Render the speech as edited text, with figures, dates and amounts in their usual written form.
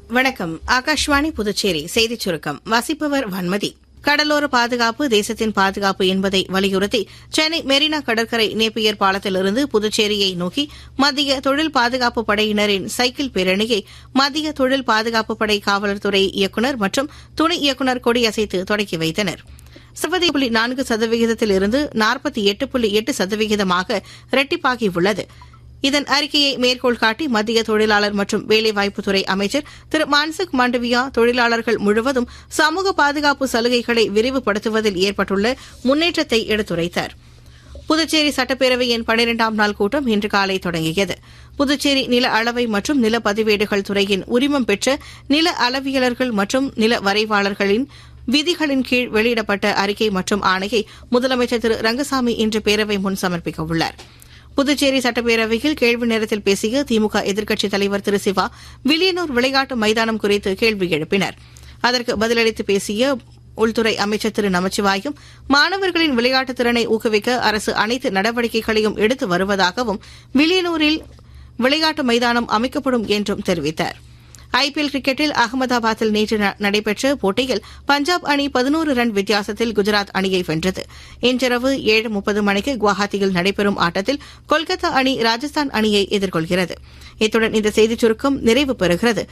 வணக்கம். ஆகாஷ்வாணி புதுச்சேரி செய்திச் சுருக்கம் வாசிப்பவர் வன்மதி. கடலோர பாதுகாப்பு தேசத்தின் பாதுகாப்பு என்பதை வலியுறுத்தி சென்னை மெரினா கடற்கரை நேப்பியர் பாலத்திலிருந்து புதுச்சேரியை நோக்கி மத்திய தொழில் பாதுகாப்பு படையினரின் சைக்கிள் பேரணியை மத்திய தொழில் பாதுகாப்பு படை காவலர் துறை இயக்குநர் மற்றும் துணை இயக்குநர் கொடியசைத்து தொடக்கி வைத்தனர். 4% இருந்து 48.8% இரட்டிப்பாகியுள்ளது. இதன் அறிக்கையை மேற்கோள் காட்டி மத்திய தொழிலாளர் மற்றும் வேலைவாய்ப்புத்துறை அமைச்சர் திரு மான்சுக் மாண்டவியா தொழிலாளர்கள் முழுவதும் சமூக பாதுகாப்பு சலுகைகளை விரிவுபடுத்துவதில் ஏற்பட்டுள்ள முன்னேற்றத்தை எடுத்துரைத்தார். புதுச்சேரி சட்டப்பேரவையின் 12ஆம் நாள் கூட்டம் இன்று காலை தொடங்கியது. புதுச்சேரி நில அளவை மற்றும் நில பதிவேடுகள் துறையின் உரிமம் பெற்ற நில அளவியலர்கள் மற்றும் நில வரைவாளர்களின் விதிகளின் கீழ் வெளியிடப்பட்ட அறிக்கை மற்றும் ஆணையை முதலமைச்சர் திரு ரங்கசாமி இன்று பேரவை முன் சமர்ப்பிக்க உள்ளார். புதுச்சேரி சட்டப்பேரவையில் கேள்வி நேரத்தில் பேசிய திமுக எதிர்க்கட்சித் தலைவர் திரு சிவா வில்லியனூர் விளையாட்டு மைதானம் குறித்து கேள்வி எழுப்பினர். அதற்கு பதிலளித்து பேசிய உள்துறை அமைச்சர் திரு நமச்சிவாயும் மாணவர்களின் விளையாட்டுத் திறனை ஊக்குவிக்க அரசு அனைத்து நடவடிக்கைகளையும் எடுத்து வருவதாகவும் வில்லியனூரில் விளையாட்டு மைதானம் அமைக்கப்படும் என்றும் தெரிவித்தார். ஐபிஎல் கிரிக்கெட்டில் அகமதாபாத்தில் நேற்று நடைபெற்ற போட்டியில் பஞ்சாப் அணி 11 ரன் வித்தியாசத்தில் குஜராத் அணியை வென்றது. இன்றிரவு 7:30 மணிக்கு குவஹாத்தியில் நடைபெறும் ஆட்டத்தில் கொல்கத்தா அணி ராஜஸ்தான் அணியை எதிர்கொள்கிறது. இத்துடன் இந்த செய்திச் சுருக்கம் நிறைவு பெறுகிறது.